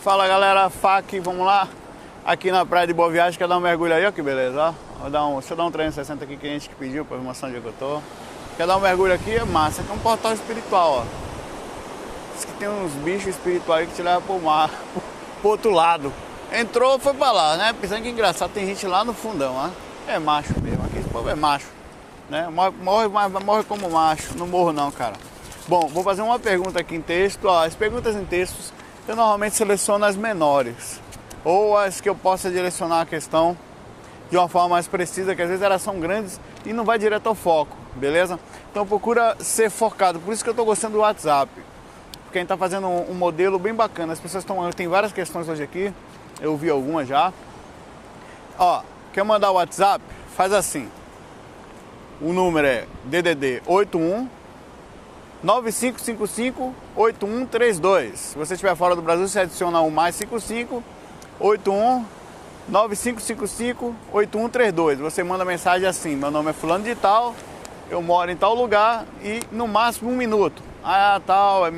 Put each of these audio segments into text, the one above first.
Fala galera, FAQ, vamos lá? Aqui na praia de Boa Viagem, quer dar um mergulho aí, ó que beleza, ó. Deixa eu dar um 360 aqui, cliente que pediu pra mostrar onde é que eu tô. Quer dar um mergulho aqui? É massa, aqui é um portal espiritual, ó. Diz que tem uns bichos espirituais que te levam pro mar, pro outro lado. Entrou, foi pra lá, né? Pensando que engraçado, tem gente lá no fundão, ó. É macho mesmo, aqui esse povo é macho, né? Morre como macho, não morro não, cara. Bom, vou fazer uma pergunta aqui em texto, ó. As perguntas em textos eu normalmente seleciono as menores, ou as que eu possa direcionar a questão de uma forma mais precisa, que às vezes elas são grandes e não vai direto ao foco, beleza? Então procura ser focado, por isso que eu estou gostando do WhatsApp, porque a gente está fazendo um modelo bem bacana, as pessoas tem várias questões hoje aqui, eu vi algumas já. Ó, quer mandar o WhatsApp? Faz assim, o número é DDD 81 9555-8132. Se você estiver fora do Brasil, você adiciona o mais 55 81 9555-8132. Você manda mensagem assim: meu nome é fulano de tal, eu moro em tal lugar, e no máximo 1 minuto. Tal, é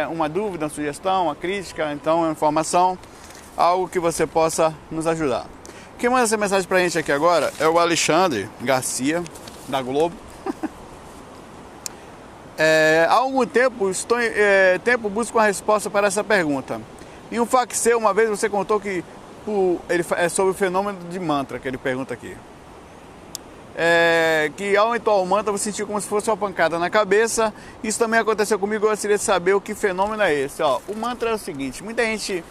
uma dúvida, uma sugestão, uma crítica, então uma informação, algo que você possa nos ajudar. Quem manda essa mensagem pra gente aqui agora é o Alexandre Garcia, da Globo. Há algum tempo busco uma resposta para essa pergunta. Em um FAQ seu, uma vez você contou que é sobre o fenômeno de mantra, que ele pergunta aqui. Que ao entoar o mantra você sentiu como se fosse uma pancada na cabeça. Isso também aconteceu comigo, eu gostaria de saber o que fenômeno é esse. Ó, o mantra é o seguinte, muita gente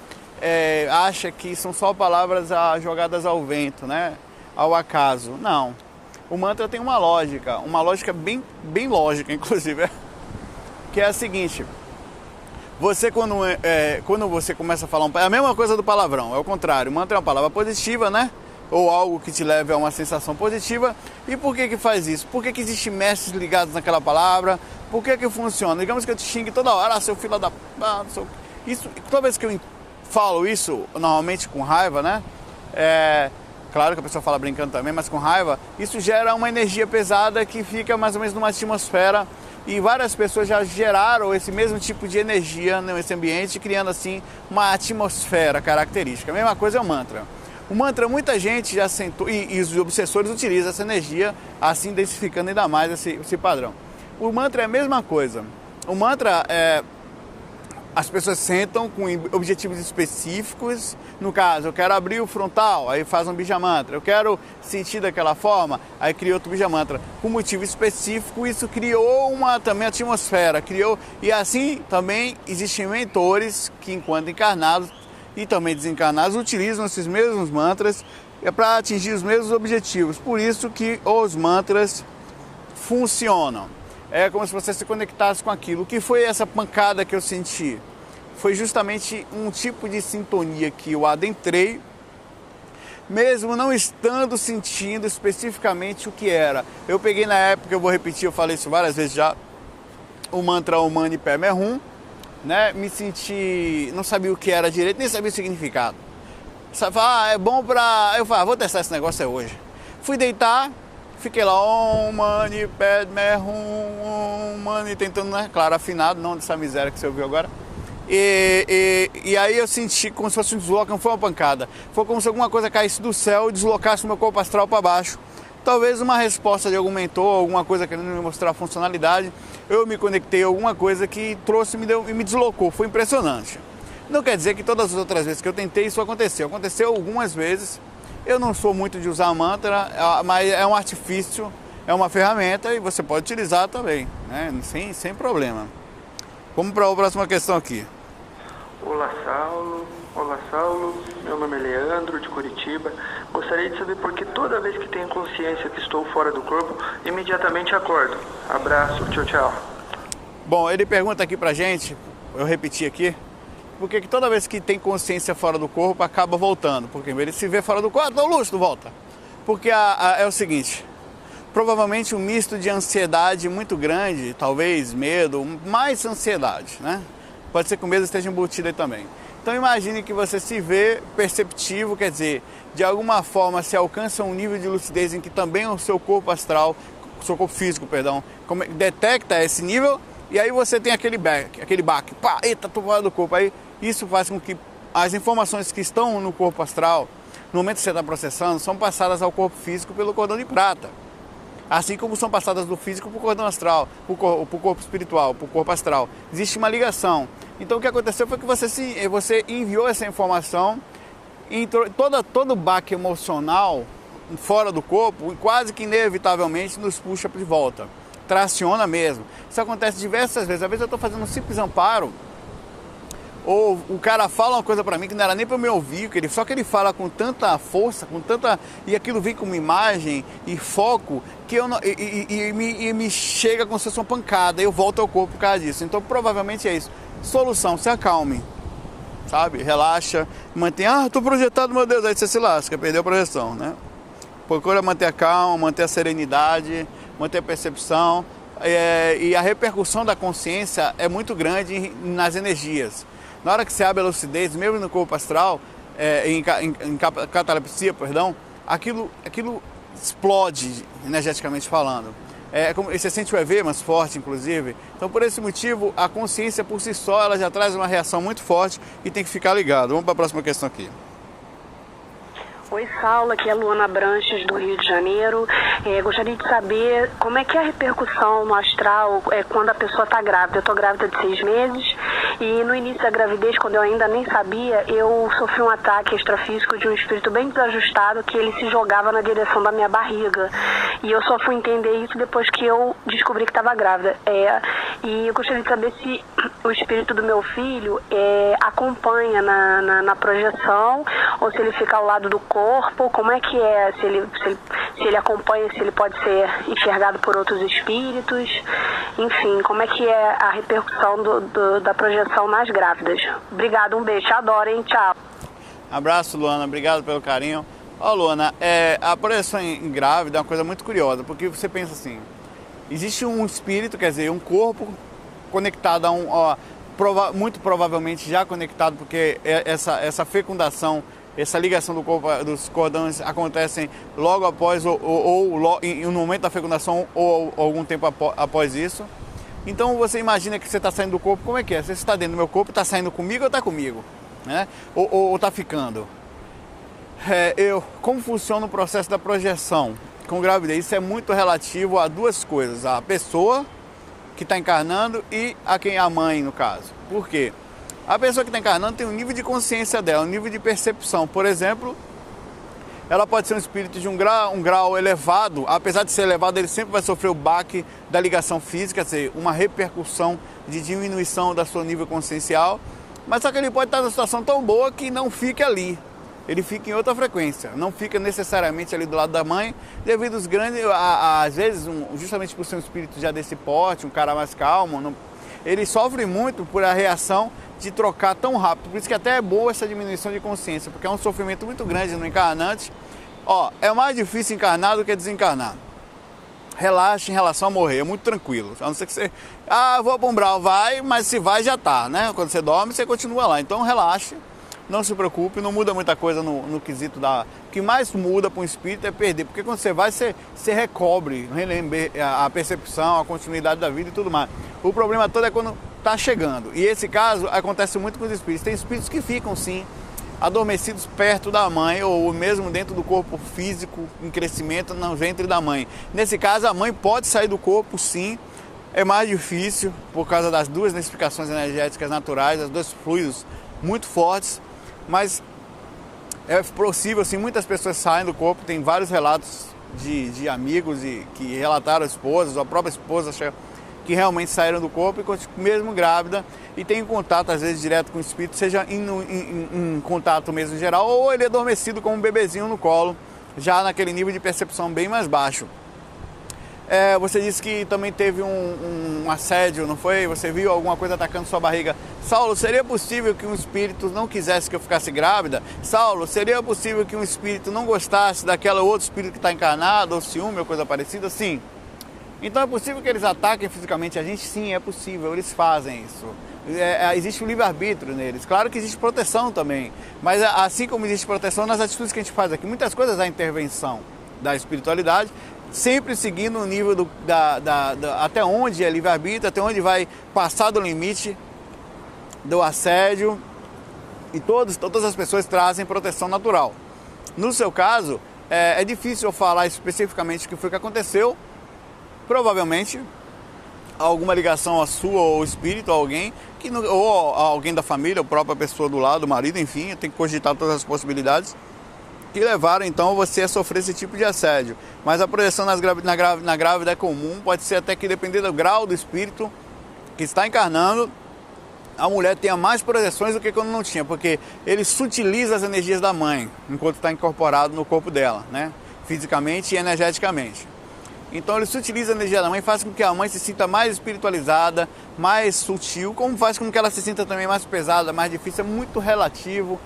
acha que são só palavras jogadas ao vento, né? Ao acaso. Não. O mantra tem uma lógica bem lógica, inclusive, que é a seguinte: você quando você começa a falar é a mesma coisa do palavrão, é o contrário. O mantra é uma palavra positiva, né? Ou algo que te leve a uma sensação positiva. E por que faz isso? Por que existem mestres ligados naquela palavra? Por que funciona? Digamos que eu te xingue toda hora, seu filho da... Isso, toda vez que eu falo isso, normalmente com raiva, né? Claro que a pessoa fala brincando também, mas com raiva, isso gera uma energia pesada que fica mais ou menos numa atmosfera, e várias pessoas já geraram esse mesmo tipo de energia nesse ambiente, criando assim uma atmosfera característica. A mesma coisa é o mantra. O mantra, muita gente já sentou, e os obsessores utilizam essa energia, assim densificando ainda mais esse padrão. O mantra é a mesma coisa. O mantra as pessoas sentam com objetivos específicos. No caso, eu quero abrir o frontal, aí faz um bija mantra. Eu quero sentir daquela forma, aí cria outro bija mantra. Com motivo específico, isso criou também atmosfera, e assim também existem mentores que, enquanto encarnados e também desencarnados, utilizam esses mesmos mantras para atingir os mesmos objetivos. Por isso que os mantras funcionam. É como se você se conectasse com aquilo. O que foi essa pancada que eu senti? Foi justamente um tipo de sintonia que eu adentrei, mesmo não estando sentindo especificamente o que era. Eu peguei na época, eu vou repetir, eu falei isso várias vezes já, o mantra Om Mani Padme Hum, né? Me senti, não sabia o que era direito, nem sabia o significado. É bom pra... Eu falei, vou testar esse negócio hoje. Fui deitar, fiquei lá, Om Mani Padme Hum, Om Mani, tentando, né? Claro, afinado, não dessa miséria que você ouviu agora. E aí eu senti como se fosse um deslocamento, não foi uma pancada. Foi como se alguma coisa caísse do céu e deslocasse o meu corpo astral para baixo. Talvez uma resposta de algum mentor, alguma coisa querendo me mostrar a funcionalidade. Eu me conectei a alguma coisa que trouxe e me deslocou. Foi impressionante. Não quer dizer que todas as outras vezes que eu tentei isso aconteceu. Aconteceu algumas vezes. Eu não sou muito de usar mantra, mas é um artifício, é uma ferramenta e você pode utilizar também, né? Sem problema. Vamos para a próxima questão aqui. Olá, Saulo. Meu nome é Leandro, de Curitiba. Gostaria de saber por que toda vez que tenho consciência que estou fora do corpo, imediatamente acordo. Abraço, tchau. Bom, ele pergunta aqui pra gente, eu repeti aqui, por que toda vez que tem consciência fora do corpo, acaba voltando? Porque ele se vê fora do corpo, dá o luxo, volta. Porque é o seguinte, provavelmente um misto de ansiedade muito grande, talvez medo, mais ansiedade, né? Pode ser que o medo esteja embutido aí também. Então imagine que você se vê perceptivo, quer dizer, de alguma forma se alcança um nível de lucidez em que também o seu corpo astral, o seu corpo físico, perdão, detecta esse nível, e aí você tem aquele baque, pá, eita, tô fora do corpo. Aí isso faz com que as informações que estão no corpo astral, no momento que você está processando, são passadas ao corpo físico pelo cordão de prata. Assim como são passadas do físico para o cordão astral, para o corpo espiritual, para o corpo astral. Existe uma ligação. Então o que aconteceu foi que você enviou essa informação, e todo baque emocional fora do corpo, quase que inevitavelmente nos puxa de volta. Traciona mesmo. Isso acontece diversas vezes. Às vezes eu estou fazendo um simples amparo, ou o cara fala uma coisa para mim que não era nem para eu me ouvir, só que ele fala com tanta força, e aquilo vem com uma imagem e foco, que eu não, me chega como se fosse uma pancada, eu volto ao corpo por causa disso. Então provavelmente é isso. Solução, se acalme, sabe? Relaxa, mantenha, tô projetado, meu Deus, aí você se lasca, perdeu a projeção, né? Procura manter a calma, manter a serenidade, manter a percepção, e a repercussão da consciência é muito grande nas energias. Na hora que você abre a lucidez, mesmo no corpo astral, em catalepsia, perdão, aquilo explode energeticamente falando. Você sente o EV mais forte, inclusive. Então, por esse motivo, a consciência por si só, ela já traz uma reação muito forte e tem que ficar ligado. Vamos para a próxima questão aqui. Oi, Saulo, aqui é a Luana Branches, do Rio de Janeiro. Gostaria de saber como é que é a repercussão no astral quando a pessoa está grávida. Eu estou grávida de 6 meses e no início da gravidez, quando eu ainda nem sabia, eu sofri um ataque extrafísico de um espírito bem desajustado que ele se jogava na direção da minha barriga. E eu só fui entender isso depois que eu descobri que estava grávida. E eu gostaria de saber se o espírito do meu filho acompanha na projeção ou se ele fica ao lado do corpo, como é que é, se ele acompanha, se ele pode ser enxergado por outros espíritos, enfim, como é que é a repercussão da projeção nas grávidas. Obrigada, um beijo, te adoro, hein, tchau. Abraço, Luana, obrigado pelo carinho. Ó, Luana, a projeção em grávida é uma coisa muito curiosa, porque você pensa assim, existe um espírito, quer dizer, um corpo conectado a muito provavelmente já conectado, porque essa fecundação, essa ligação do corpo, dos cordões acontecem logo após ou no momento da fecundação ou algum tempo após isso. Então você imagina que você está saindo do corpo, como é que é? Você está dentro do meu corpo, está saindo comigo ou está comigo? Né? Ou está ficando? Como funciona o processo da projeção com gravidez? Isso é muito relativo a duas coisas, a pessoa que está encarnando e a mãe, no caso. Por quê? A pessoa que está encarnando tem um nível de consciência dela, um nível de percepção. Por exemplo, ela pode ser um espírito de um grau elevado. Apesar de ser elevado, ele sempre vai sofrer o baque da ligação física, quer dizer, uma repercussão de diminuição do seu nível consciencial. Mas só que ele pode estar numa situação tão boa que não fique ali. Ele fica em outra frequência, não fica necessariamente ali do lado da mãe, devido aos grandes, às vezes, justamente por ser um espírito já desse porte, um cara mais calmo, ele sofre muito por a reação de trocar tão rápido. Por isso que até é boa essa diminuição de consciência, porque é um sofrimento muito grande no encarnante. É mais difícil encarnar do que desencarnar. Relaxa em relação a morrer, é muito tranquilo. A não ser que você, vou para um umbral, vai, mas se vai já tá, né? Quando você dorme, você continua lá. Então relaxe, não se preocupe, não muda muita coisa no quesito da... O que mais muda para um espírito é perder, porque quando você vai, você recobre, relembra a percepção, a continuidade da vida e tudo mais. O problema todo é quando está chegando. E esse caso acontece muito com os espíritos. Tem espíritos que ficam, sim, adormecidos perto da mãe ou mesmo dentro do corpo físico em crescimento no ventre da mãe. Nesse caso, a mãe pode sair do corpo, sim. É mais difícil por causa das duas necessificações energéticas naturais, os dois fluidos muito fortes, mas é possível, sim, muitas pessoas saem do corpo. Tem vários relatos de amigos que relataram esposas, ou a própria esposa que realmente saíram do corpo e mesmo grávida, e tem contato às vezes direto com o espírito, seja em contato mesmo em geral, ou ele é adormecido como um bebezinho no colo, já naquele nível de percepção bem mais baixo. Você disse que também teve um assédio, não foi? Você viu alguma coisa atacando sua barriga. Saulo, seria possível que um espírito não quisesse que eu ficasse grávida? Saulo, seria possível que um espírito não gostasse daquela outro espírito que está encarnado, ou ciúme, ou coisa parecida? Sim. Então é possível que eles ataquem fisicamente a gente? Sim, é possível, eles fazem isso. Existe o livre-arbítrio neles. Claro que existe proteção também, mas assim como existe proteção nas atitudes que a gente faz aqui, muitas coisas há intervenção da espiritualidade, sempre seguindo o nível até onde é livre-arbítrio, até onde vai passar do limite do assédio E todas as pessoas trazem proteção natural. No seu caso, é difícil eu falar especificamente o que foi que aconteceu. Provavelmente alguma ligação a sua ou ao espírito, a alguém, ou a alguém da família, a própria pessoa do lado, o marido, enfim, tem que cogitar todas as possibilidades que levaram então você a sofrer esse tipo de assédio. Mas a projeção na grávida é comum, pode ser até que dependendo do grau do espírito que está encarnando, a mulher tenha mais projeções do que quando não tinha, porque ele sutiliza as energias da mãe enquanto está incorporado no corpo dela, né? Fisicamente e energeticamente. Então ele sutiliza a energia da mãe, faz com que a mãe se sinta mais espiritualizada, mais sutil, como faz com que ela se sinta também mais pesada, mais difícil. É muito relativo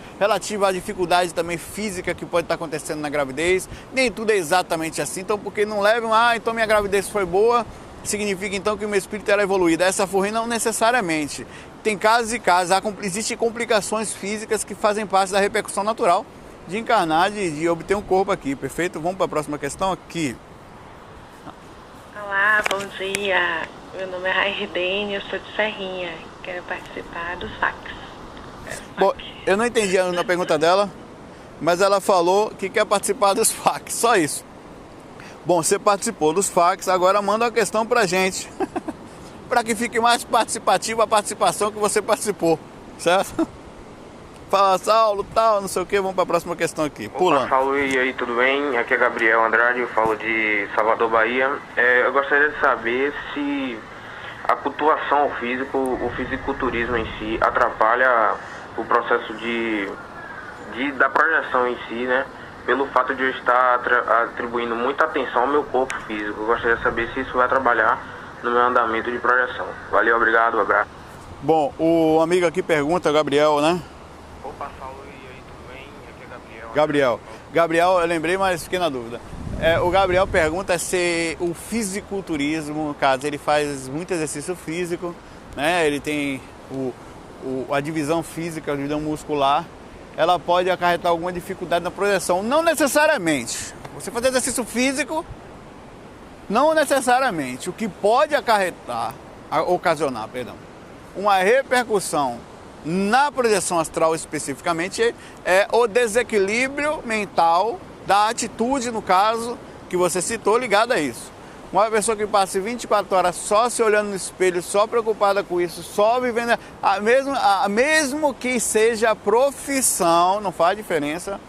à dificuldade também física que pode estar acontecendo na gravidez. Nem tudo é exatamente assim, então porque não leve então minha gravidez foi boa, significa então que o meu espírito era evoluído. Essa forrinha não necessariamente. Tem casos e casos, existem complicações físicas que fazem parte da repercussão natural de encarnar, de obter um corpo aqui, perfeito? Vamos para a próxima questão aqui. Olá, bom dia. Meu nome é Raidene, eu sou de Serrinha. Quero participar dos fax. Bom, eu não entendi a pergunta dela, mas ela falou que quer participar dos fax, só isso. Bom, você participou dos fax, agora manda uma questão pra gente. Para que fique mais participativa a participação que você participou, certo? Fala, Saulo, tal, não sei o que, vamos para a próxima questão aqui. Pula. Opa, Saulo, e aí, tudo bem? Aqui é Gabriel Andrade, eu falo de Salvador, Bahia. Eu gostaria de saber se a cultuação ao físico, o fisiculturismo em si, atrapalha o processo da projeção em si, né? Pelo fato de eu estar atribuindo muita atenção ao meu corpo físico. Eu gostaria de saber se isso vai trabalhar no meu andamento de projeção. Valeu, obrigado, abraço. Bom, o amigo aqui pergunta, Gabriel, né? Opa, Saulo, e aí, tudo bem? Aqui é Gabriel, eu lembrei, mas fiquei na dúvida. O Gabriel pergunta se o fisiculturismo, no caso, ele faz muito exercício físico, né? Ele tem a divisão física, a divisão muscular, ela pode acarretar alguma dificuldade na projeção. Não necessariamente. Você fazer exercício físico, não necessariamente. O que pode ocasionar, uma repercussão na projeção astral especificamente é o desequilíbrio mental da atitude, no caso, que você citou, ligada a isso. Uma pessoa que passa 24 horas só se olhando no espelho, só preocupada com isso, só vivendo, mesmo que seja profissão, não faz diferença.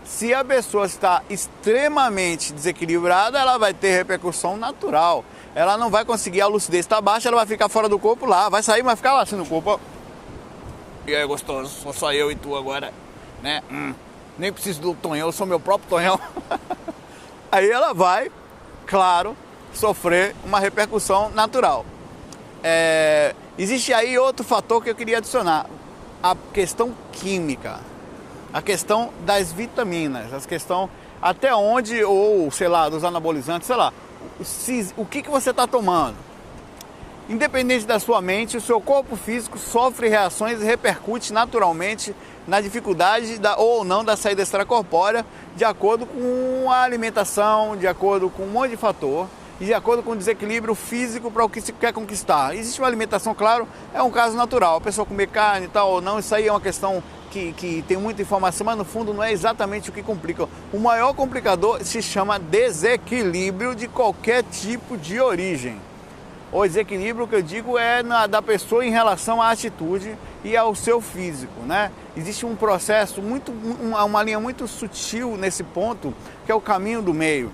Se a pessoa está extremamente desequilibrada, ela vai ter repercussão natural. Ela não vai conseguir, a lucidez está baixa, ela vai ficar fora do corpo lá, vai sair, vai ficar lá assim no corpo. E aí, gostoso, sou só eu e tu agora, né? Nem preciso do Tonhão, eu sou meu próprio Tonhão. Aí ela vai, claro, sofrer uma repercussão natural. Existe aí outro fator que eu queria adicionar, a questão química. A questão das vitaminas, a questão até onde, ou sei lá, dos anabolizantes, sei lá, o que você está tomando. Independente da sua mente, o seu corpo físico sofre reações e repercute naturalmente na dificuldade ou não da saída extracorpórea, de acordo com a alimentação, de acordo com um monte de fator, e de acordo com o desequilíbrio físico para o que se quer conquistar. Existe uma alimentação, claro, é um caso natural, a pessoa comer carne e tal ou não, isso aí é uma questão que tem muita informação, mas no fundo não é exatamente o que complica. O maior complicador se chama desequilíbrio de qualquer tipo de origem. O desequilíbrio que eu digo é da pessoa em relação à atitude e ao seu físico, né? Existe um processo, uma linha muito sutil nesse ponto, que é o caminho do meio,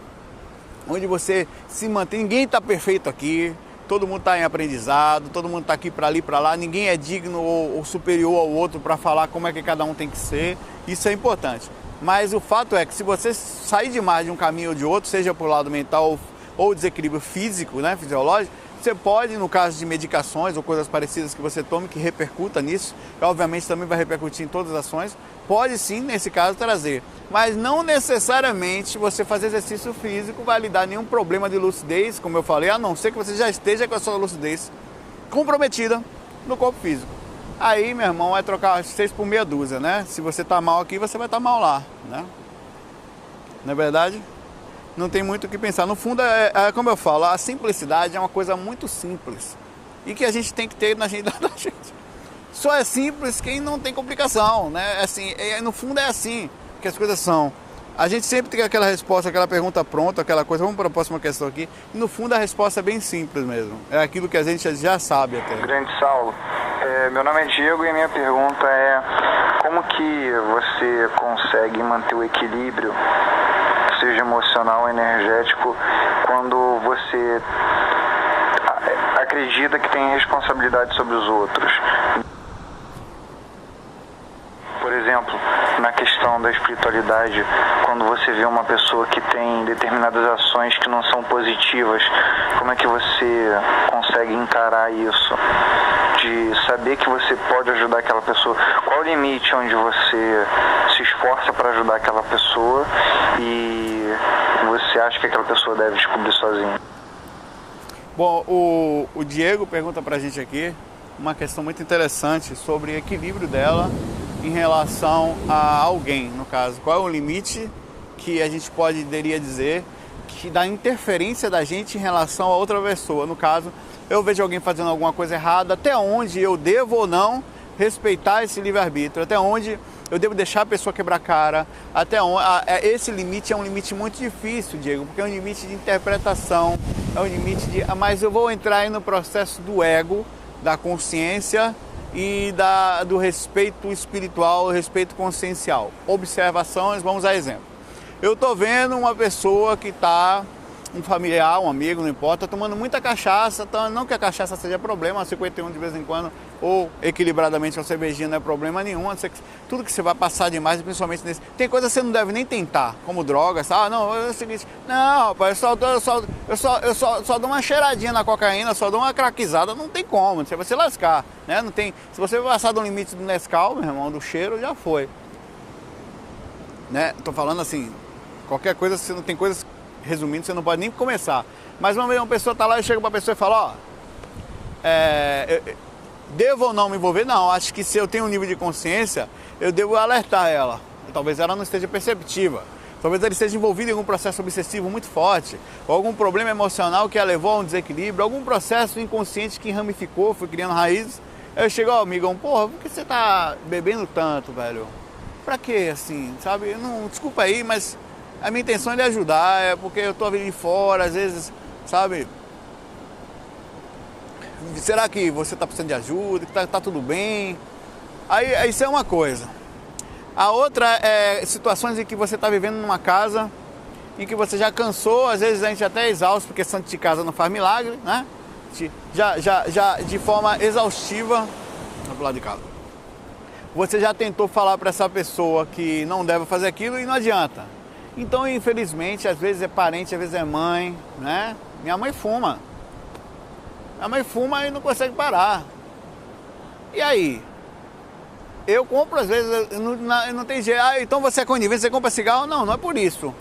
onde você se mantém, ninguém está perfeito aqui, todo mundo está em aprendizado, todo mundo está aqui para ali, para lá, ninguém é digno ou superior ao outro para falar como é que cada um tem que ser, isso é importante. Mas o fato é que se você sair demais de um caminho ou de outro, seja por lado mental ou desequilíbrio físico, né, fisiológico, você pode, no caso de medicações ou coisas parecidas que você tome, que repercuta nisso, que obviamente também vai repercutir em todas as ações, pode sim, nesse caso, trazer. Mas não necessariamente você fazer exercício físico vai lhe dar nenhum problema de lucidez, como eu falei, a não ser que você já esteja com a sua lucidez comprometida no corpo físico. Aí, meu irmão, é trocar 6 por meia dúzia, né? Se você tá mal aqui, você vai estar mal lá, né? Não é verdade? Não tem muito o que pensar. No fundo, como eu falo, a simplicidade é uma coisa muito simples e que a gente tem que ter na agenda da gente. Só é simples quem não tem complicação, né? Assim, no fundo é assim que as coisas são. A gente sempre tem aquela resposta, aquela pergunta pronta, aquela coisa. Vamos para a próxima questão aqui. E no fundo a resposta é bem simples mesmo. É aquilo que a gente já sabe até. Grande Saulo, meu nome é Diego e a minha pergunta é: como que você consegue manter o equilíbrio, seja emocional ou energético, quando você acredita que tem responsabilidade sobre os outros? Por exemplo, na questão da espiritualidade, quando você vê uma pessoa que tem determinadas ações que não são positivas, como é que você consegue encarar isso? De saber que você pode ajudar aquela pessoa. Qual o limite onde você se esforça para ajudar aquela pessoa e você acha que aquela pessoa deve descobrir sozinha? Bom, o Diego pergunta pra gente aqui uma questão muito interessante sobre o equilíbrio dela em relação a alguém, no caso. Qual é o limite que a gente poderia dizer que da interferência da gente em relação a outra pessoa? No caso, eu vejo alguém fazendo alguma coisa errada, até onde eu devo ou não respeitar esse livre-arbítrio, até onde eu devo deixar a pessoa quebrar a cara, até onde... Esse limite é um limite muito difícil, Diego, porque é um limite de interpretação, é um limite de... Mas eu vou entrar aí no processo do ego, da consciência e do respeito espiritual, respeito consciencial. Observações, vamos a exemplo. Eu estou vendo uma pessoa que está, um familiar, um amigo, não importa, tomando muita cachaça, não que a cachaça seja problema, 51 de vez em quando, ou equilibradamente uma cervejinha não é problema nenhum, tudo que você vai passar demais, principalmente nesse... Tem coisa que você não deve nem tentar, como drogas, não, é o seguinte, não, rapaz, eu só dou uma cheiradinha na cocaína, só dou uma craquizada, não tem como, você vai se lascar, né? Não tem, se você passar do limite do Nescau, meu irmão, do cheiro, já foi, né? Tô falando assim, qualquer coisa, você não tem coisas... Resumindo, você não pode nem começar. Mas uma vez uma pessoa está lá e chega para a pessoa e fala, devo ou não me envolver? Não, acho que se eu tenho um nível de consciência, eu devo alertar ela. Talvez ela não esteja perceptiva. Talvez ela esteja envolvida em algum processo obsessivo muito forte, ou algum problema emocional que a levou a um desequilíbrio, algum processo inconsciente que ramificou, foi criando raízes. Aí eu chego, amigão, porra, por que você tá bebendo tanto, velho? Pra quê, assim, sabe? Não, desculpa aí, mas... A minha intenção é lhe ajudar, é porque eu estou vindo de fora, às vezes, sabe? Será que você está precisando de ajuda, que tá tudo bem? Aí isso é uma coisa. A outra é situações em que você está vivendo numa casa, em que você já cansou, às vezes a gente até é exausto, porque santo de casa não faz milagre, né? Já de forma exaustiva, vou pro lado de casa. Você já tentou falar para essa pessoa que não deve fazer aquilo e não adianta. Então, infelizmente, às vezes é parente, às vezes é mãe, né? Minha mãe fuma. Minha mãe fuma e não consegue parar. E aí? Eu compro, às vezes, não tem jeito. Então você é conivente, você compra cigarro? Não, não é por isso.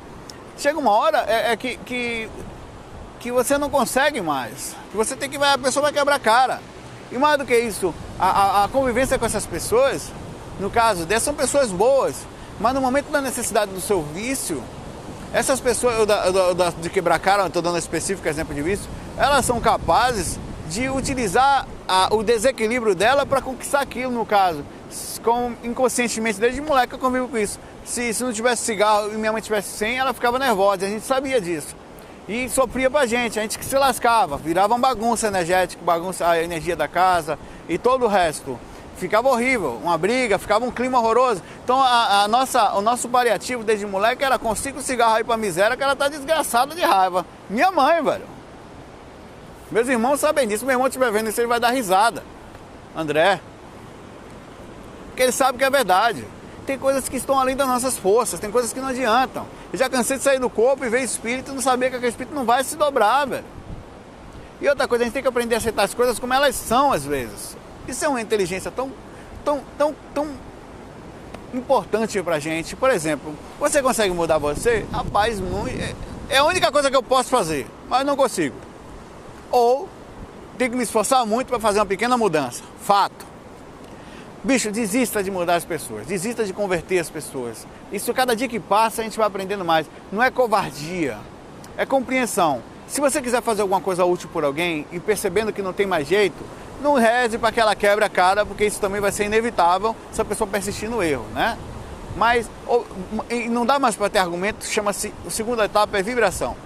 Chega uma hora que você não consegue mais. Que você tem que... A pessoa vai quebrar a cara. E mais do que isso, a convivência com essas pessoas, no caso dessas, são pessoas boas. Mas no momento da necessidade do seu vício, essas pessoas, de quebrar a cara, estou dando específico exemplo de vício, elas são capazes de utilizar o desequilíbrio dela para conquistar aquilo, no caso. Inconscientemente, desde moleque eu convivo com isso. Se não tivesse cigarro e minha mãe tivesse 100, ela ficava nervosa, a gente sabia disso. E sofria pra gente, a gente que se lascava, virava uma bagunça energética, bagunça a energia da casa e todo o resto. Ficava horrível, uma briga, ficava um clima horroroso. Então o nosso paliativo desde moleque era consiga o cigarro aí pra miséria que ela tá desgraçada de raiva. Minha mãe, velho. Meus irmãos sabem disso, meu irmão estiver vendo isso, ele vai dar risada. André. Porque ele sabe que é verdade. Tem coisas que estão além das nossas forças, tem coisas que não adiantam. Eu já cansei de sair do corpo e ver espírito e não saber que aquele espírito não vai se dobrar, velho. E outra coisa, a gente tem que aprender a aceitar as coisas como elas são às vezes. Isso é uma inteligência tão importante pra gente. Por exemplo, você consegue mudar você? Rapaz, é a única coisa que eu posso fazer, mas não consigo. Ou tenho que me esforçar muito para fazer uma pequena mudança. Fato. Bicho, desista de mudar as pessoas, desista de converter as pessoas. Isso, cada dia que passa, a gente vai aprendendo mais. Não é covardia, é compreensão. Se você quiser fazer alguma coisa útil por alguém e percebendo que não tem mais jeito, não reze para que ela quebre a cara, porque isso também vai ser inevitável se a pessoa persistir no erro, né? Mas não dá mais para ter argumento, chama-se, a segunda etapa é vibração.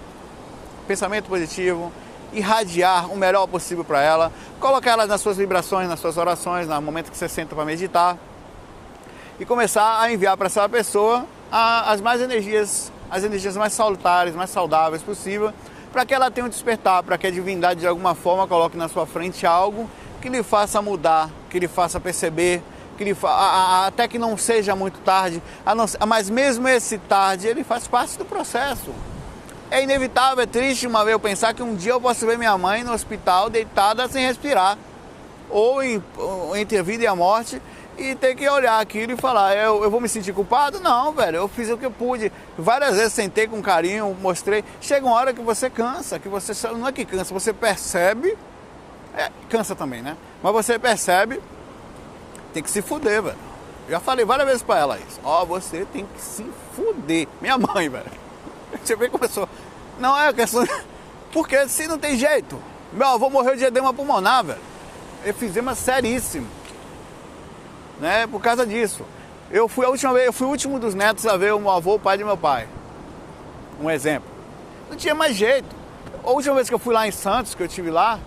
Pensamento positivo, irradiar o melhor possível para ela, colocar ela nas suas vibrações, nas suas orações, no momento que você senta para meditar, e começar a enviar para essa pessoa as energias mais salutares, mais saudáveis possível, para que ela tenha um despertar, para que a divindade de alguma forma coloque na sua frente algo que lhe faça mudar, que lhe faça perceber, que lhe até que não seja muito tarde, mas mesmo esse tarde, ele faz parte do processo. É inevitável, é triste uma vez eu pensar que um dia eu posso ver minha mãe no hospital deitada sem respirar, ou entre a vida e a morte, e ter que olhar aquilo e falar, eu vou me sentir culpado? Não, velho, eu fiz o que eu pude. Várias vezes sentei com carinho, mostrei. Chega uma hora que você cansa, que você não é que cansa, você percebe, cansa também, né? Mas você percebe, tem que se fuder, velho. Já falei várias vezes pra ela isso. Você tem que se fuder. Minha mãe, velho. Você vê que começou. Não é questão. Porque se não tem jeito. Meu avô morreu de edema pulmonar, velho. Efizema seríssimo. Né? Por causa disso. Eu fui o último dos netos a ver o meu avô, o pai de meu pai. Um exemplo. Não tinha mais jeito. A última vez que eu fui lá em Santos, que eu estive lá,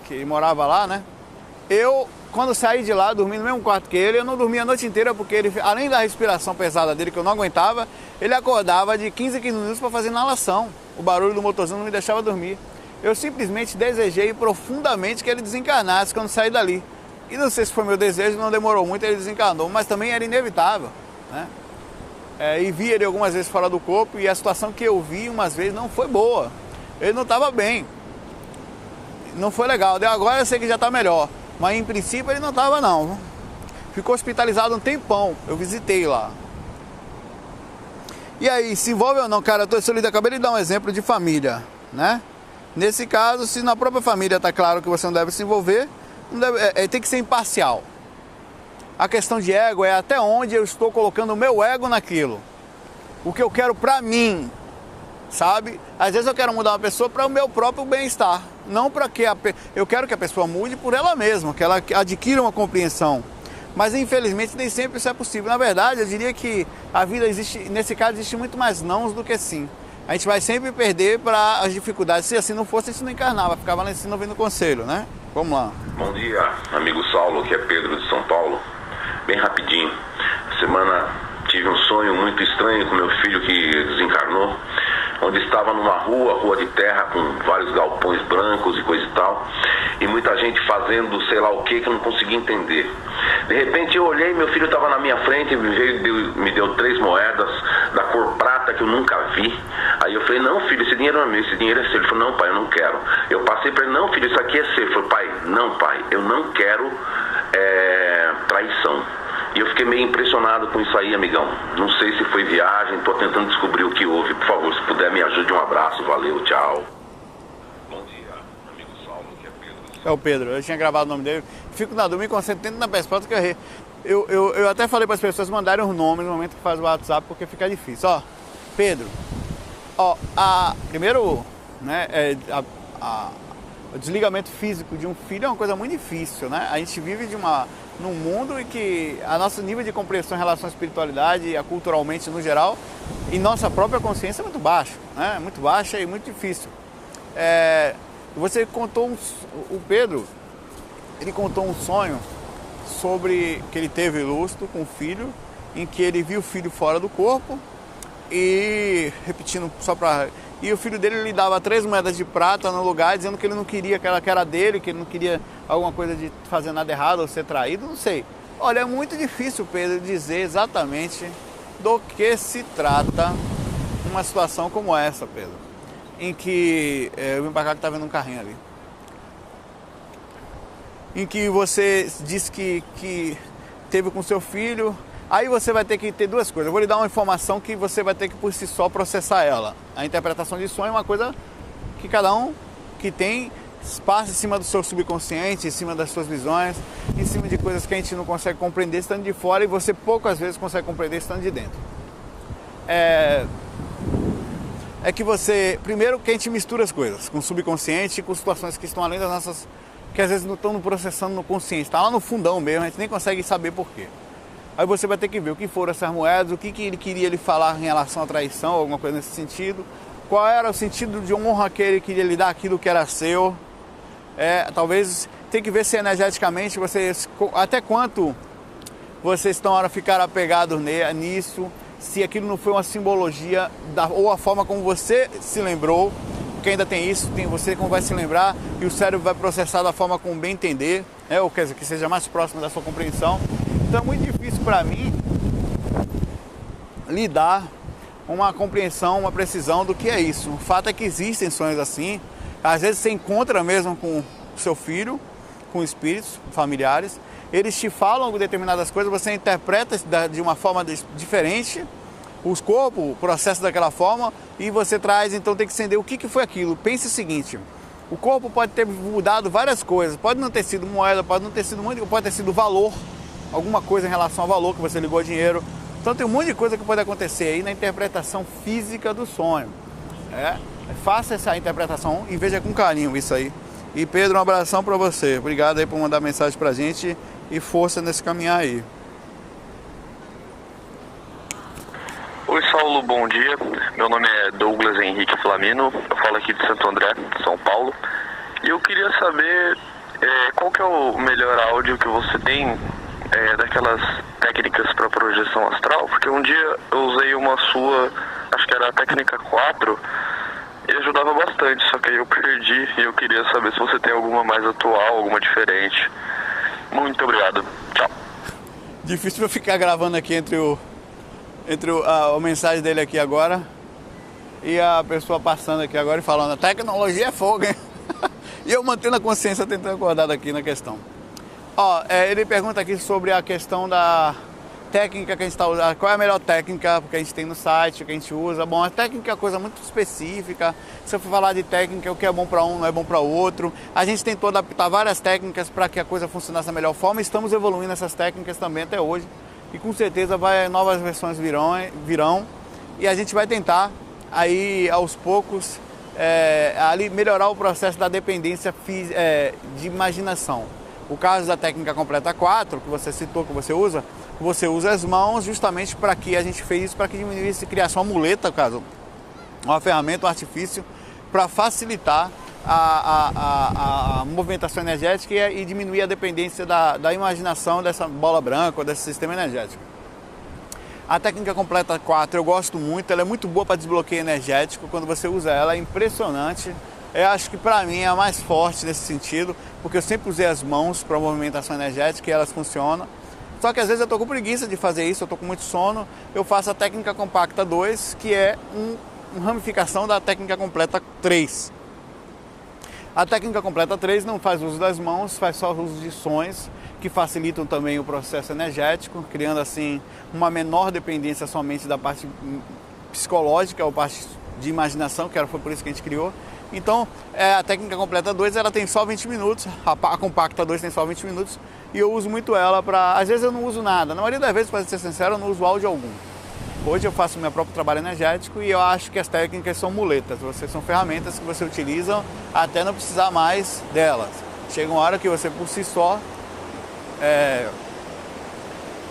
que ele morava lá, né? Quando saí de lá, dormi no mesmo quarto que ele, eu não dormia a noite inteira, porque ele, além da respiração pesada dele, que eu não aguentava, ele acordava de 15 minutos para fazer inalação. O barulho do motorzinho não me deixava dormir. Eu simplesmente desejei profundamente que ele desencarnasse quando saí dali. E não sei se foi meu desejo, não demorou muito, ele desencarnou, mas também era inevitável, né? E vi ele algumas vezes fora do corpo, e a situação que eu vi umas vezes não foi boa. Ele não estava bem. Não foi legal. Agora eu sei que já está melhor. Mas em princípio ele não estava não. Ficou hospitalizado um tempão. Eu visitei lá. E aí, se envolve ou não, cara? Acabei de dar um exemplo de família, né? Nesse caso, se na própria família está claro que você não deve se envolver, tem que ser imparcial. A questão de ego é até onde eu estou colocando o meu ego naquilo. O que eu quero pra mim, sabe? Às vezes eu quero mudar uma pessoa para o meu próprio bem-estar. Não para que eu quero que a pessoa mude por ela mesma, que ela adquira uma compreensão. Mas infelizmente nem sempre isso é possível. Na verdade, eu diria que a vida existe, nesse caso, existe muito mais nãos do que sim. A gente vai sempre perder para as dificuldades. Se assim não fosse, a gente não encarnava, ficava lá em cima ouvindo conselho, né? Vamos lá. Bom dia, amigo Saulo, que é Pedro de São Paulo. Bem rapidinho. Semana tive um sonho muito estranho com meu filho que desencarnou, onde estava numa rua de terra com vários galpões brancos e coisa e tal, e muita gente fazendo sei lá o que eu não conseguia entender. De repente eu olhei, meu filho estava na minha frente e me deu 3 moedas da cor prata que eu nunca vi. Aí eu falei, não filho, esse dinheiro não é meu, esse dinheiro é seu. Ele falou, não pai, eu não quero. Eu passei para ele, não filho, isso aqui é seu. Eu falei, pai, não pai, eu não quero traição. E eu fiquei meio impressionado com isso aí, amigão. Não sei se foi viagem, tô tentando descobrir o que houve. Por favor, se puder me ajude, um abraço, valeu, tchau. Bom dia, amigo Saulo, que é Pedro. É o Pedro, eu tinha gravado o nome dele. Fico na dúvida, me concentro na resposta que eu errei. Eu até falei para as pessoas mandarem os nomes no momento que faz o WhatsApp, porque fica difícil. Ó, Pedro, primeiro, né, o desligamento físico de um filho é uma coisa muito difícil, né? A gente vive num mundo em que a nosso nível de compreensão em relação à espiritualidade e culturalmente no geral e nossa própria consciência é muito baixo, né? Muito baixa e muito difícil. Você contou o Pedro, ele contou um sonho sobre que ele teve lustro com o filho, em que ele viu o filho fora do corpo e, repetindo só para... E o filho dele lhe dava 3 moedas de prata no lugar, dizendo que ele não queria, que era dele, que ele não queria alguma coisa de fazer nada errado ou ser traído, não sei. Olha, é muito difícil, Pedro, dizer exatamente do que se trata uma situação como essa, Pedro. Em que, eu vim pra cá que tá vendo um carrinho ali. Em que você disse que teve com seu filho. Aí você vai ter que ter 2 coisas. Eu vou lhe dar uma informação que você vai ter que por si só processar ela. A interpretação de sonho é uma coisa que cada um que tem passa em cima do seu subconsciente, em cima das suas visões, em cima de coisas que a gente não consegue compreender estando de fora e você poucas vezes consegue compreender estando de dentro. É que você, primeiro que a gente mistura as coisas com o subconsciente e com situações que estão além das nossas que às vezes não estão processando no consciente, está lá no fundão mesmo, a gente nem consegue saber por quê. Aí você vai ter que ver o que foram essas moedas, o que ele queria lhe falar em relação à traição, alguma coisa nesse sentido, qual era o sentido de honra que ele queria lhe dar aquilo que era seu. Talvez tem que ver se energeticamente vocês, até quanto vocês estão a ficar apegados nisso, se aquilo não foi uma simbologia ou a forma como você se lembrou, porque ainda tem isso, tem você como vai se lembrar e o cérebro vai processar da forma como bem entender, ou quer dizer, que seja mais próximo da sua compreensão. Então é muito difícil para mim lidar uma compreensão, uma precisão do que é isso. O fato é que existem sonhos assim, às vezes você encontra mesmo com seu filho, com espíritos familiares, eles te falam determinadas coisas, você interpreta de uma forma diferente, os corpos, o processo daquela forma, e você traz, então tem que entender o que foi aquilo. Pense o seguinte, o corpo pode ter mudado várias coisas, pode não ter sido moeda, pode não ter sido muito, pode ter sido valor, alguma coisa em relação ao valor que você ligou ao dinheiro. Então tem um monte de coisa que pode acontecer aí na interpretação física do sonho. Faça essa interpretação e veja com carinho isso aí. E Pedro, um abração para você. Obrigado aí por mandar mensagem pra gente e força nesse caminhar aí. Oi Saulo, bom dia. Meu nome é Douglas Henrique Flamino, eu falo aqui de Santo André, São Paulo. E eu queria saber qual que é o melhor áudio que você tem daquelas técnicas para projeção astral, porque um dia eu usei uma sua, acho que era a técnica 4, e ajudava bastante, só que aí eu perdi e eu queria saber se você tem alguma mais atual, alguma diferente. Muito obrigado. Tchau. Difícil eu ficar gravando aqui entre a mensagem dele aqui agora e a pessoa passando aqui agora e falando, a tecnologia é fogo, hein? E eu mantendo a consciência, tentando acordar aqui na questão. Ele pergunta aqui sobre a questão da técnica que a gente está usando, qual é a melhor técnica que a gente tem no site, que a gente usa. Bom, a técnica é uma coisa muito específica, se eu for falar de técnica, o que é bom para um não é bom para o outro. A gente tentou adaptar várias técnicas para que a coisa funcionasse da melhor forma, estamos evoluindo essas técnicas também até hoje, e com certeza novas versões virão, e a gente vai tentar aí aos poucos ali melhorar o processo da dependência de imaginação. O caso da técnica completa 4, que você citou, que você usa as mãos justamente para que a gente fez isso, para que diminuísse, criasse uma muleta, caso, uma ferramenta, um artifício, para facilitar a movimentação energética e diminuir a dependência da imaginação dessa bola branca ou desse sistema energético. A técnica completa 4 eu gosto muito, ela é muito boa para desbloqueio energético, quando você usa ela é impressionante. Eu acho que para mim é a mais forte nesse sentido, porque eu sempre usei as mãos para movimentação energética e elas funcionam. Só que às vezes eu estou com preguiça de fazer isso, eu estou com muito sono, eu faço a técnica compacta 2, que é uma ramificação da técnica completa 3. A técnica completa 3 não faz uso das mãos, faz só uso de sons, que facilitam também o processo energético, criando assim uma menor dependência somente da parte psicológica ou parte de imaginação, que foi por isso que a gente criou. Então, a técnica completa 2, ela tem só 20 minutos, a compacta 2 tem só 20 minutos, e eu uso muito ela para... Às vezes eu não uso nada, na maioria das vezes, para ser sincero, eu não uso áudio algum. Hoje eu faço o meu próprio trabalho energético e eu acho que as técnicas são muletas, são ferramentas que você utiliza até não precisar mais delas. Chega uma hora que você por si só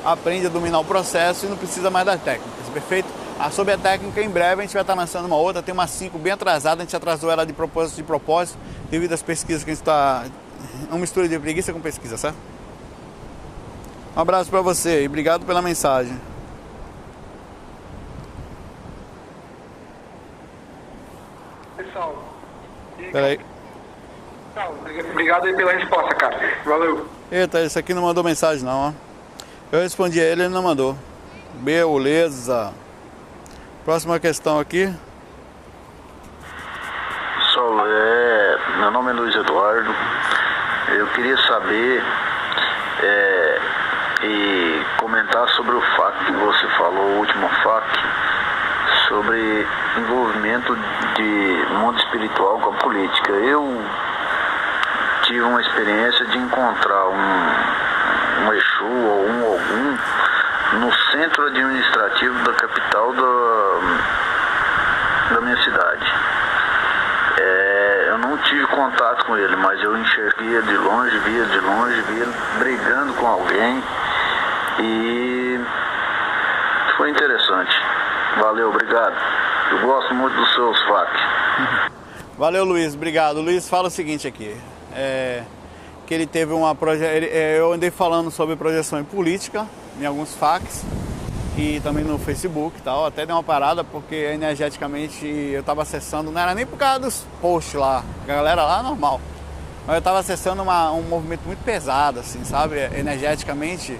aprende a dominar o processo e não precisa mais das técnicas, perfeito? Sobre a técnica, em breve a gente vai estar lançando uma outra, tem uma 5 bem atrasada, a gente atrasou ela de propósito, devido às pesquisas que a gente está... uma mistura de preguiça com pesquisa, certo? Um abraço para você e obrigado pela mensagem. Pessoal, Peraí. obrigado aí pela resposta, cara. Valeu. Eita, esse aqui não mandou mensagem não, ó. Eu respondi a ele não mandou. Beleza. Próxima questão aqui. Pessoal, meu nome é Luiz Eduardo. Eu queria saber e comentar sobre o fato que você falou, o último fato, sobre envolvimento de mundo espiritual com a política. Eu tive uma experiência de encontrar um Exu ou um Ogum no centro administrativo da capital da minha cidade. Eu não tive contato contato com ele, mas eu enxerguei ele de longe, via ele brigando com alguém e foi interessante. Valeu, obrigado. Eu gosto muito dos seus FAQ. Valeu, Luiz, obrigado. O Luiz fala o seguinte aqui, que ele teve uma eu andei falando sobre projeção em política, em alguns FAQs, e também no Facebook e tal, até dei uma parada porque energeticamente eu estava acessando, não era nem por causa dos posts lá, a galera lá normal, mas eu estava acessando um movimento muito pesado, assim, sabe, energeticamente,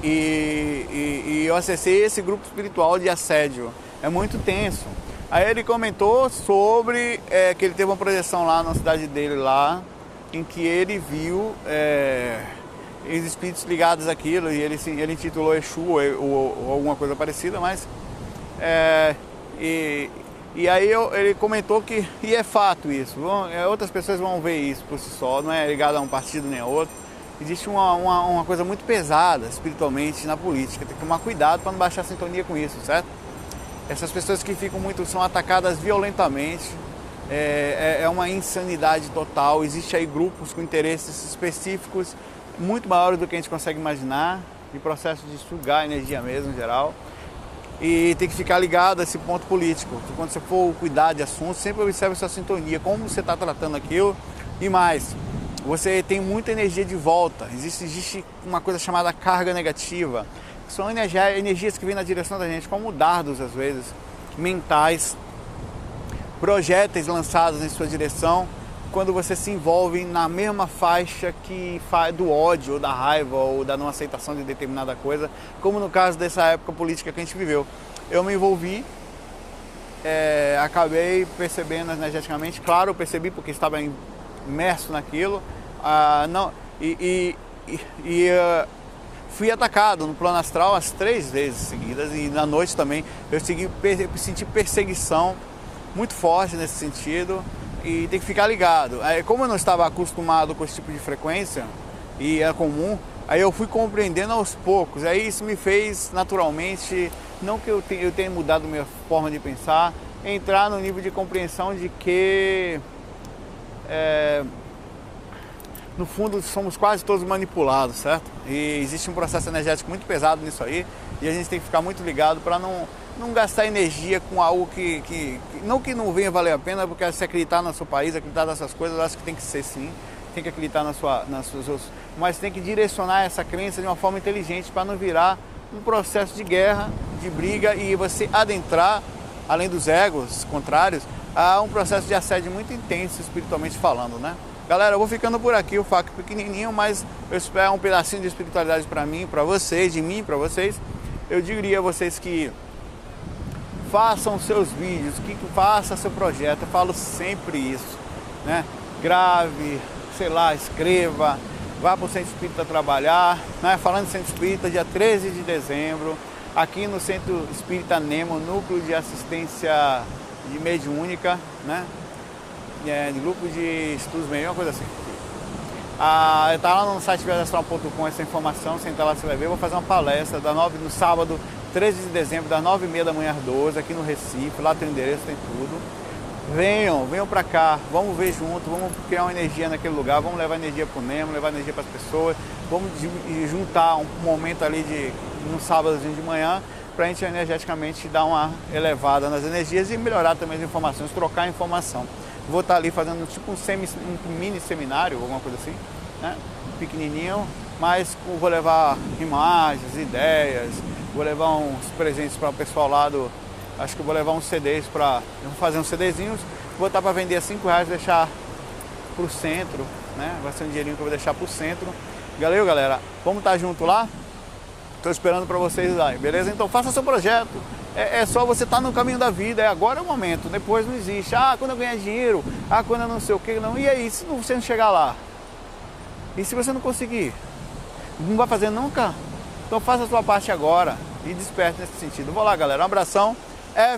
e eu acessei esse grupo espiritual de assédio, é muito tenso. Aí ele comentou sobre que ele teve uma projeção lá na cidade dele lá, em que ele viu os espíritos ligados àquilo, e ele intitulou Exu ou alguma coisa parecida, mas e aí ele comentou que, e é fato isso, outras pessoas vão ver isso por si só, não é ligado a um partido nem a outro. Existe uma coisa muito pesada espiritualmente na política, tem que tomar cuidado para não baixar a sintonia com isso, certo? Essas pessoas que são atacadas violentamente, é uma insanidade total. Existe aí grupos com interesses específicos muito maiores do que a gente consegue imaginar, de processo de sugar energia mesmo, em geral. E tem que ficar ligado a esse ponto político, que quando você for cuidar de assuntos, sempre observe a sua sintonia, como você está tratando aquilo. E mais, você tem muita energia de volta, existe uma coisa chamada carga negativa. São energias que vêm na direção da gente, como dardos, às vezes, mentais, projéteis lançados em sua direção, quando você se envolve na mesma faixa do ódio, ou da raiva, ou da não aceitação de determinada coisa, como no caso dessa época política que a gente viveu. Eu me envolvi, acabei percebendo energeticamente, claro, eu percebi porque estava imerso naquilo, fui atacado no plano astral as 3 vezes seguidas, e na noite também eu senti perseguição muito forte nesse sentido, e tem que ficar ligado. Como eu não estava acostumado com esse tipo de frequência, e é comum, aí eu fui compreendendo aos poucos, aí isso me fez naturalmente, não que eu tenha mudado minha forma de pensar, entrar no nível de compreensão de que no fundo somos quase todos manipulados, certo? E existe um processo energético muito pesado nisso aí, e a gente tem que ficar muito ligado para não gastar energia com algo que não venha valer a pena, porque se acreditar no seu país, acreditar nessas coisas, eu acho que tem que ser sim, tem que acreditar nas suas, mas tem que direcionar essa crença de uma forma inteligente para não virar um processo de guerra, de briga, e você adentrar, além dos egos contrários, a um processo de assédio muito intenso espiritualmente falando, né? Galera, eu vou ficando por aqui, o FAQ pequenininho, mas eu espero um pedacinho de espiritualidade para mim, para vocês, de mim, para vocês. Eu diria a vocês que façam seus vídeos, que faça seu projeto, eu falo sempre isso, né? Grave, sei lá, escreva, vá para o Centro Espírita trabalhar, né? Falando de Centro Espírita, dia 13 de dezembro, aqui no Centro Espírita Nemo, Núcleo de Assistência de Mediúnica, né? De grupo de estudos meio, uma coisa assim. Está lá no site viajastral.com essa informação, você entra lá, você vai ver. Eu vou fazer uma palestra no sábado, 13 de dezembro, das 9h30 da manhã às 12h, aqui no Recife. Lá tem o endereço, tem tudo. Venham pra cá, vamos ver junto, vamos criar uma energia naquele lugar, vamos levar energia pro Nemo, levar energia para as pessoas, vamos juntar um momento ali no sábadozinho de manhã, para a gente energeticamente dar uma elevada nas energias e melhorar também as informações, trocar informação. Vou estar ali fazendo tipo um mini seminário, alguma coisa assim, né? Pequenininho, mas vou levar imagens, ideias, vou levar uns presentes para o pessoal lá acho que vou levar uns CDs eu vou fazer uns CDzinhos, vou botar para vender a R$5, deixar para o centro, né? Vai ser um dinheirinho que eu vou deixar para o centro. Valeu, galera, vamos estar junto lá? Estou esperando para vocês lá, beleza? Então faça seu projeto. É só você estar no caminho da vida, agora é o momento, depois não existe. Quando eu ganhar dinheiro, quando eu não sei o que, não. E aí, se você não chegar lá? E se você não conseguir? Não vai fazer nunca? Então faça a sua parte agora e desperte nesse sentido. Vou lá, galera, um abração,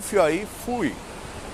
FOI, fui!